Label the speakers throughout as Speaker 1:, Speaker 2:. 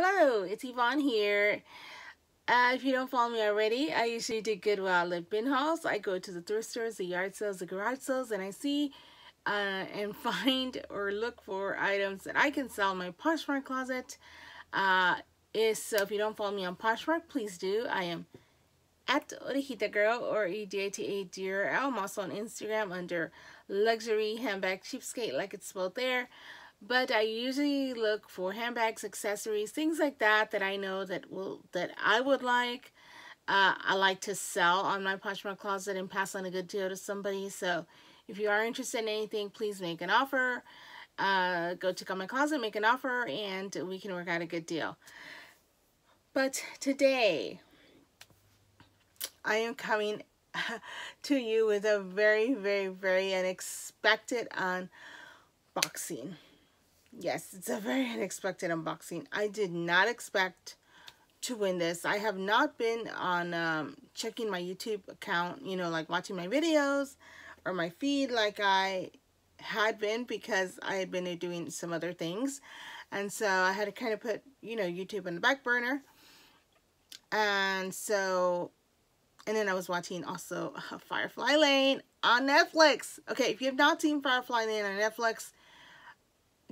Speaker 1: Hello, it's Yvonne here. If you don't follow me already, I usually do Goodwill Outlet bin hauls. I go to the thrift stores, the yard sales, the garage sales, and I see and find or look for items that I can sell in my Poshmark closet. So if you don't follow me on Poshmark, please do. I am at Orejita Girl or EDATA. I'm also on Instagram under Luxury Handbag Cheapskate, like it's spelled there. But I usually look for handbags, accessories, things like that that I know that I would like. I like to sell on my Poshmark closet and pass on a good deal to somebody. So if you are interested in anything, please make an offer. Go check out my closet, make an offer, and we can work out a good deal. But today, I am coming to you with a very, very, very unexpected unboxing. Yes, it's a very unexpected unboxing. I did not expect to win this. I have not been on checking my YouTube account, like watching my videos or my feed like I had been, because I had been doing some other things. And so I had to kind of put, YouTube on the back burner. And then I was watching also Firefly Lane on Netflix. Okay, if you have not seen Firefly Lane on Netflix,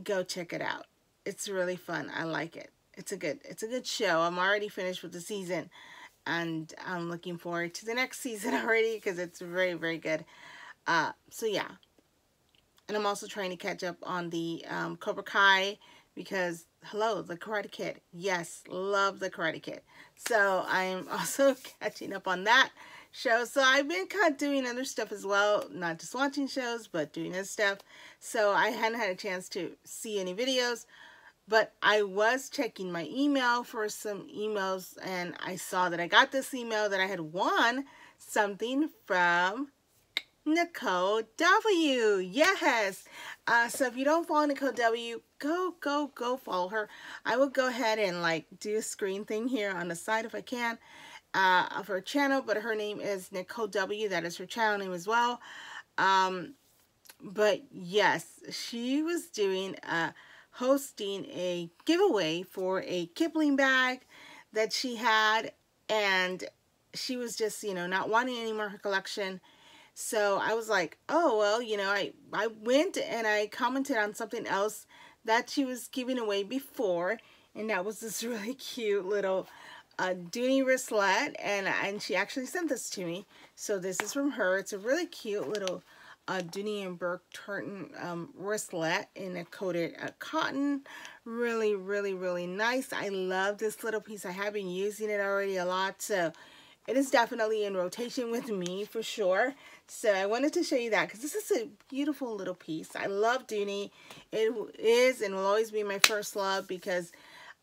Speaker 1: go check it out. It's really fun. I like it. It's a good show. I'm already finished with the season, and I'm looking forward to the next season already because it's very, very good. So yeah, and I'm also trying to catch up on the Cobra Kai, because hello, the Karate Kid. Yes, love the Karate Kid. So I'm also catching up on that show. So I've been kind of doing other stuff as well, not just watching shows, but doing other stuff. So I hadn't had a chance to see any videos, but I was checking my email for some emails, and I saw that I got this email that I had won something from NicoleW. Yes. So if you don't follow NicoleW, go follow her. I will go ahead and do a screen thing here on the side if I can of her channel, but her name is NicoleW. That is her channel name as well. But yes, she was doing hosting a giveaway for a Kipling bag that she had, and she was just not wanting any more of her collection. So I was like, oh, well, I went and I commented on something else that she was giving away before, and that was this really cute little Dooney wristlet, and she actually sent this to me. So this is from her. It's a really cute little Dooney and Burke tartan wristlet in a coated cotton. Really, really, really nice. I love this little piece. I have been using it already a lot, so it is definitely in rotation with me for sure. So I wanted to show you that because this is a beautiful little piece. I love Dooney. It is and will always be my first love, because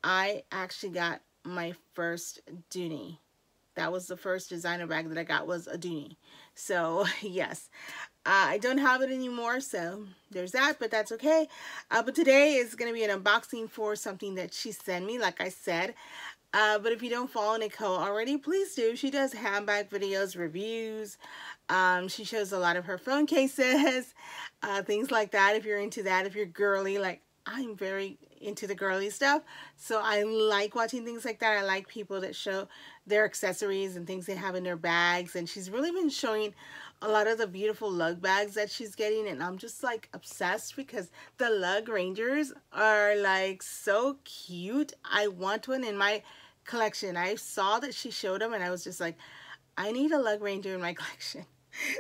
Speaker 1: I actually got my first Dooney. That was the first designer bag that I got, was a Dooney. So yes, I don't have it anymore, so there's that, but that's okay. But today is going to be an unboxing for something that she sent me, like I said. But if you don't follow Nicole already, please do. She does handbag videos, reviews. She shows a lot of her phone cases, things like that. If you're into that, if you're girly, like I'm very into the girly stuff. So I like watching things like that. I like people that show their accessories and things they have in their bags. And she's really been showing a lot of the beautiful lug bags that she's getting, and I'm just like obsessed because the lug rangers are like so cute. I want one in my collection. I saw that she showed them, and I was just like, I need a lug ranger in my collection.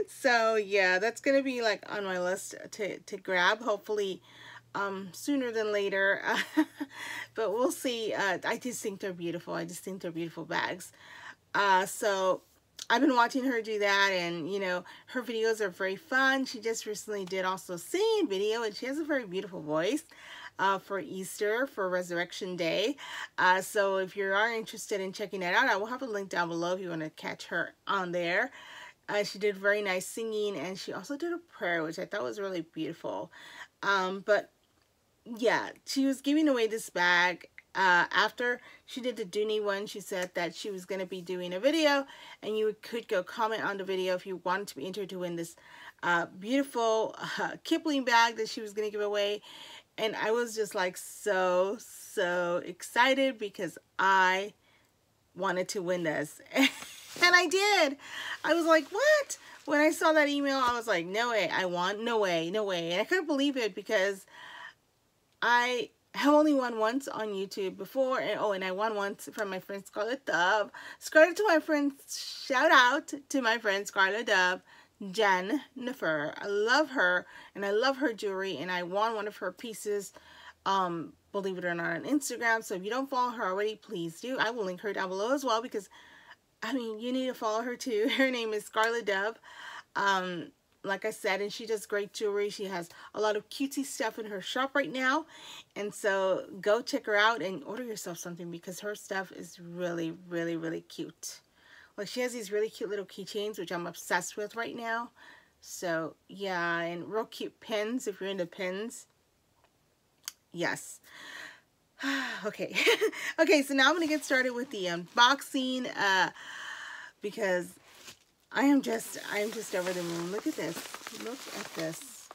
Speaker 1: So yeah, that's gonna be like on my list to grab, hopefully sooner than later. But we'll see. I just think they're beautiful. I just think they're beautiful bags. So I've been watching her do that, and her videos are very fun. She just recently did also a singing video, and she has a very beautiful voice for Easter, for Resurrection Day. So if you are interested in checking that out, I will have a link down below if you want to catch her on there. She did very nice singing, and she also did a prayer, which I thought was really beautiful. But yeah, she was giving away this bag. After she did the Dooney one, she said that she was going to be doing a video, and you could go comment on the video if you wanted to be entered to win this beautiful Kipling bag that she was going to give away. And I was just like so so excited because I wanted to win this. And I did. I was like, what? When I saw that email, I was like, no way, I won. No way, no way. And I couldn't believe it because I have only won once on YouTube before. And I won once from my friend Scarlet Dove. Shout out to my friend Scarlet Dove, Jennifer. I love her, and I love her jewelry, and I won one of her pieces, believe it or not, on Instagram. So if you don't follow her already, please do. I will link her down below as well because, I mean, you need to follow her too. Her name is Scarlet Dove. Like I said, and she does great jewelry. She has a lot of cutesy stuff in her shop right now. And so go check her out and order yourself something because her stuff is really, really, really cute. Like, she has these really cute little keychains, which I'm obsessed with right now. So, yeah, and real cute pins if you're into pins. Yes. Okay. Okay, so now I'm going to get started with the unboxing because I am just over the moon. Look at this. Look at this.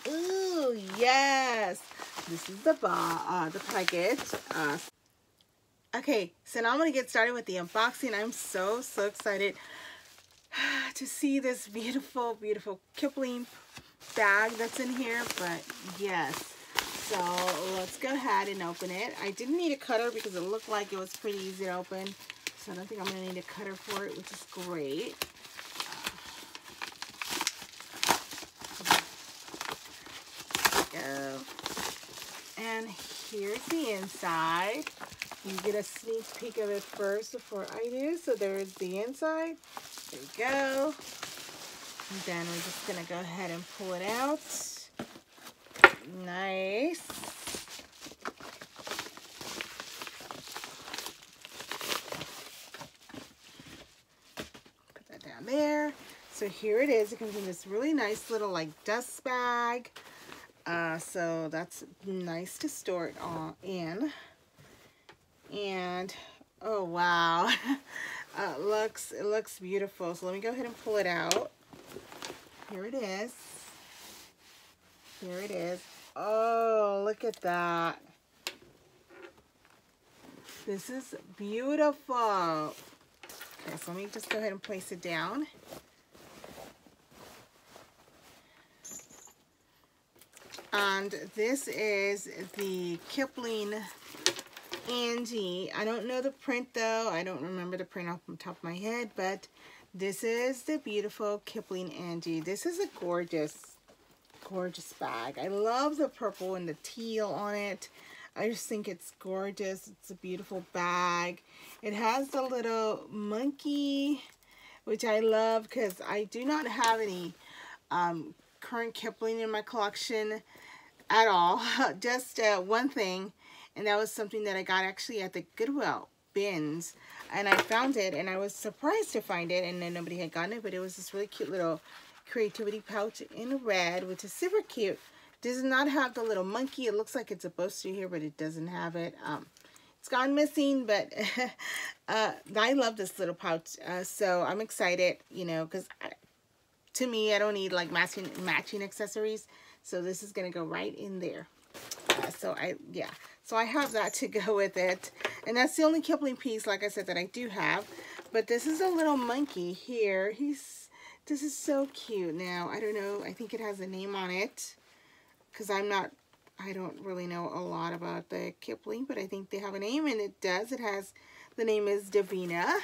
Speaker 1: Ooh, yes. This is the package. Okay, so now I'm going to get started with the unboxing. I'm so excited to see this beautiful, beautiful Kipling bag that's in here. But yes, so let's go ahead and open it. I didn't need a cutter because it looked like it was pretty easy to open. So I don't think I'm going to need a cutter for it, which is great. There we go. And here's the inside. You get a sneak peek of it first before I do. So there's the inside. There we go. And then we're just going to go ahead and pull it out. Nice. Put that down there. So here it is. It comes in this really nice little like dust bag. So that's nice to store it all in. And oh wow, it looks beautiful. So let me go ahead and pull it out. Here it is. Here it is. Oh, look at that. This is beautiful. Okay, so let me just go ahead and place it down. And this is the Kipling Angie. I don't know the print though. I don't remember the print off the top of my head, but this is the beautiful Kipling Angie. This is a gorgeous, gorgeous bag. I love the purple and the teal on it. I just think it's gorgeous. It's a beautiful bag. It has the little monkey, which I love because I do not have any current Kipling in my collection at all. Just one thing. And that was something that I got actually at the Goodwill bins. And I found it, and I was surprised to find it, and then nobody had gotten it. But it was this really cute little creativity pouch in red, which is super cute. Does not have the little monkey. It looks like it's supposed to here, but it doesn't have it. It's gone missing, but I love this little pouch. So I'm excited, you know, because to me, I don't need like matching accessories. So this is going to go right in there. So I have that to go with it. And that's the only Kipling piece, like I said, that I do have. But this is a little monkey here. This is so cute. Now, I don't know. I think it has a name on it. Because I don't really know a lot about the Kipling. But I think they have a name, and it does. The name is Davina.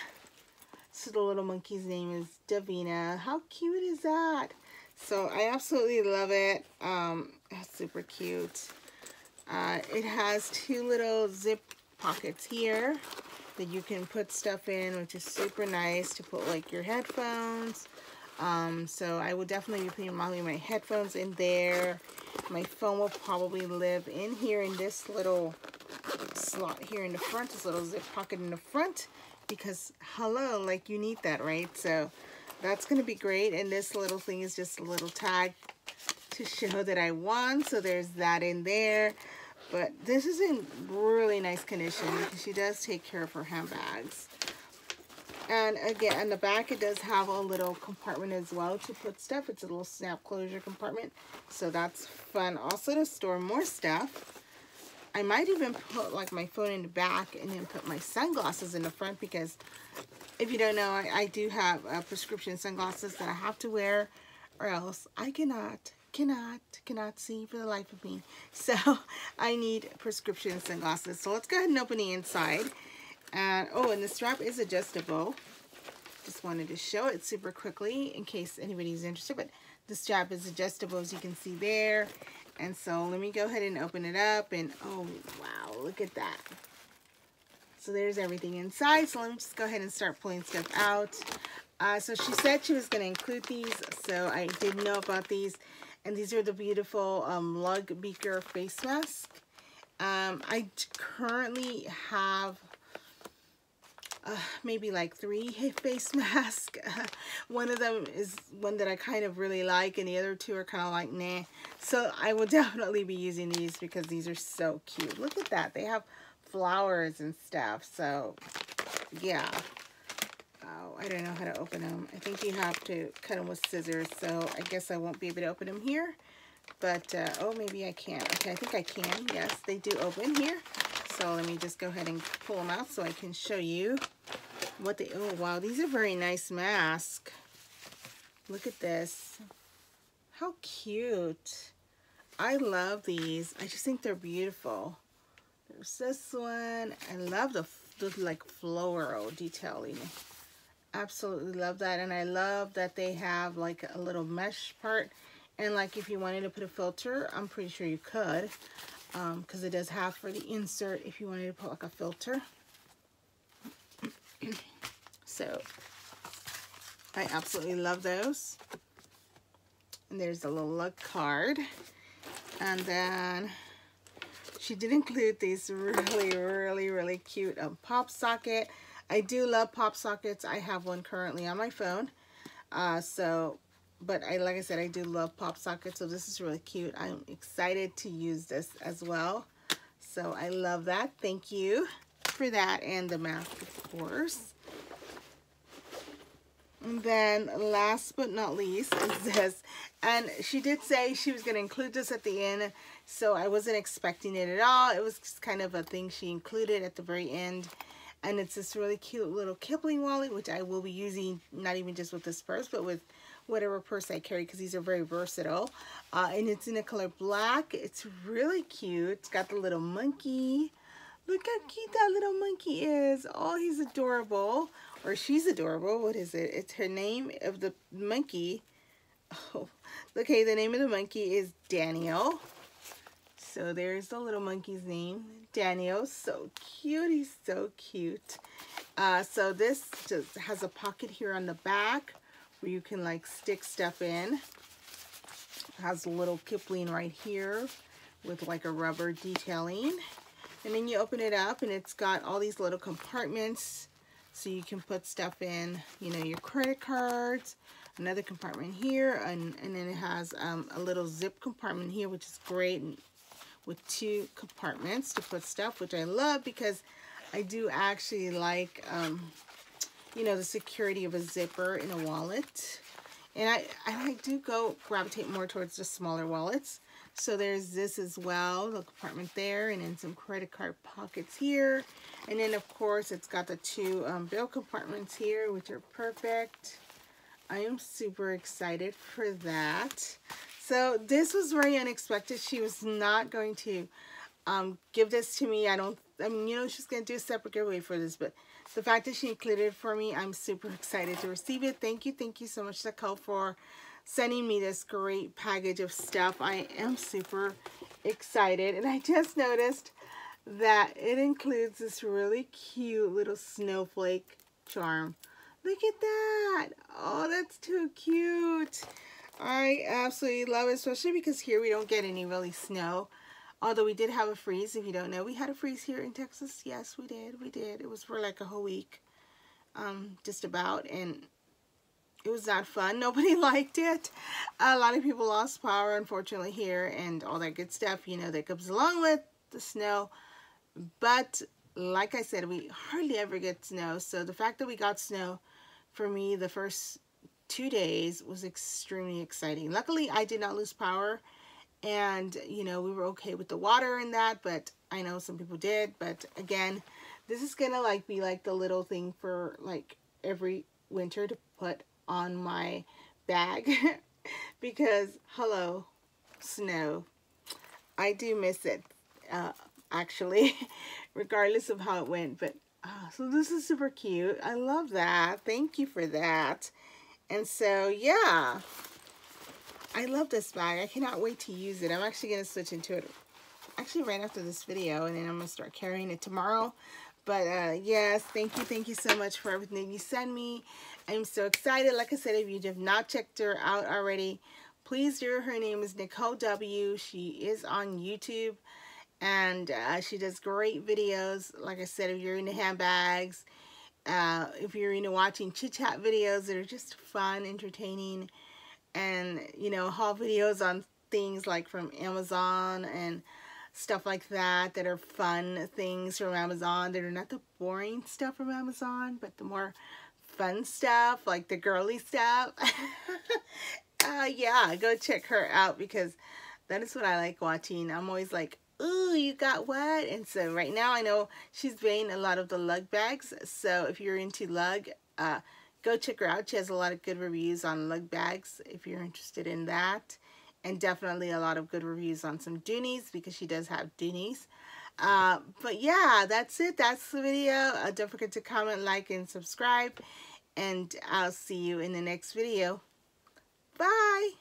Speaker 1: So the little monkey's name is Davina. How cute is that? So I absolutely love it. It's super cute. It has two little zip pockets here that you can put stuff in, which is super nice to put like your headphones. So I will definitely be putting my headphones in there. My phone will probably live in here in this little slot here in the front, this little zip pocket in the front, because hello, like you need that, right? So that's going to be great. And this little thing is just a little tag to show that I won. So there's that in there. But this is in really nice condition because she does take care of her handbags. And again, on the back, it does have a little compartment as well to put stuff. It's a little snap closure compartment. So that's fun also to store more stuff. I might even put like my phone in the back and then put my sunglasses in the front, because if you don't know, I do have prescription sunglasses that I have to wear, or else I cannot see for the life of me. So I need prescription sunglasses. So let's go ahead and open the inside. And oh, and the strap is adjustable. Just wanted to show it super quickly in case anybody's interested, but the strap is adjustable, as you can see there. And so let me go ahead and open it up, and oh wow, look at that. So there's everything inside. So let me just go ahead and start pulling stuff out. So she said she was going to include these, so I did know about these. And these are the beautiful lug beaker face mask. I currently have maybe like 3 face masks. One of them is one that I kind of really like, and the other 2 are kind of like nah. So I will definitely be using these because these are so cute. Look at that. They have flowers and stuff. So yeah. Oh, I don't know how to open them. I think you have to cut them with scissors. So I guess I won't be able to open them here. But oh, maybe I can. Okay, I think I can. Yes, they do open here. So let me just go ahead and pull them out so I can show you what they, oh wow, these are very nice masks. Look at this. How cute. I love these. I just think they're beautiful. There's this one. I love the like floral detailing. Absolutely love that. And I love that they have like a little mesh part. And like if you wanted to put a filter, I'm pretty sure you could. Because it does have for the insert if you wanted to put like a filter. So I absolutely love those. And there's a little lug card. And then she did include these really cute pop socket. I do love pop sockets. I have one currently on my phone. But like I said, I do love pop sockets, so this is really cute. I'm excited to use this as well. So I love that. Thank you for that, and the mask, of course. And then last but not least is this. And she did say she was going to include this at the end, so I wasn't expecting it at all. It was just kind of a thing she included at the very end. And it's this really cute little Kipling wallet, which I will be using not even just with this purse, but with whatever purse I carry, because these are very versatile. And it's in the color black. It's really cute. It's got the little monkey. Look how cute that little monkey is. Oh, he's adorable. Or she's adorable. What is it? It's her name of the monkey. Oh, okay, the name of the monkey is Daniel. So there's the little monkey's name, Daniel. So cute. He's so cute. So this just has a pocket here on the back where you can like stick stuff in. It has a little Kipling right here with like a rubber detailing. And then you open it up and it's got all these little compartments so you can put stuff in, you know, your credit cards, another compartment here, and then it has a little zip compartment here, which is great, and with 2 compartments to put stuff, which I love because I do actually like you know, the security of a zipper in a wallet. And I do gravitate more towards the smaller wallets. So there's this as well, the compartment there, and then some credit card pockets here. And then of course it's got the 2 bill compartments here, which are perfect. I am super excited for that. So this was very unexpected. She was not going to give this to me. I mean, you know, she's going to do a separate giveaway for this, but the fact that she included it for me, I'm super excited to receive it. Thank you so much, Nicole, for sending me this great package of stuff. I am super excited. And I just noticed that it includes this really cute little snowflake charm. Look at that. Oh, that's too cute. I absolutely love it, especially because here we don't get any really snow. Although we did have a freeze. If you don't know, we had a freeze here in Texas. Yes, we did. It was for like a whole week, just about, and it was not fun. Nobody liked it. A lot of people lost power, unfortunately, here, and all that good stuff, you know, that comes along with the snow. But like I said, we hardly ever get snow. So the fact that we got snow, for me, the first 2 days was extremely exciting. Luckily, I did not lose power, and you know, we were okay with the water and that, but I know some people did. But again, this is gonna like be like the little thing for like every winter to put on my bag because hello, snow. I do miss it, uh, actually, regardless of how it went. But so this is super cute. I love that. Thank you for that. And so yeah, I love this bag. I cannot wait to use it. I'm actually gonna switch into it actually right after this video, and then I'm gonna start carrying it tomorrow. But yes, thank you so much for everything you send me. I'm so excited. Like I said, if you have not checked her out already, please do. Her name is NicoleW. She is on YouTube, and she does great videos. Like I said, if you're into handbags, if you're into watching chit chat videos that are just fun, entertaining, and you know, haul videos on things like from Amazon and stuff like that that are fun things from Amazon, that are not the boring stuff from Amazon, but the more fun stuff, like the girly stuff. Yeah, go check her out because that is what I like watching. I'm always like, ooh, you got what? And so right now I know she's made a lot of the lug bags. So if you're into lug, go check her out. She has a lot of good reviews on lug bags if you're interested in that. And definitely a lot of good reviews on some doonies because she does have doonies. But yeah, that's it. That's the video. Don't forget to comment, like, and subscribe. And I'll see you in the next video. Bye.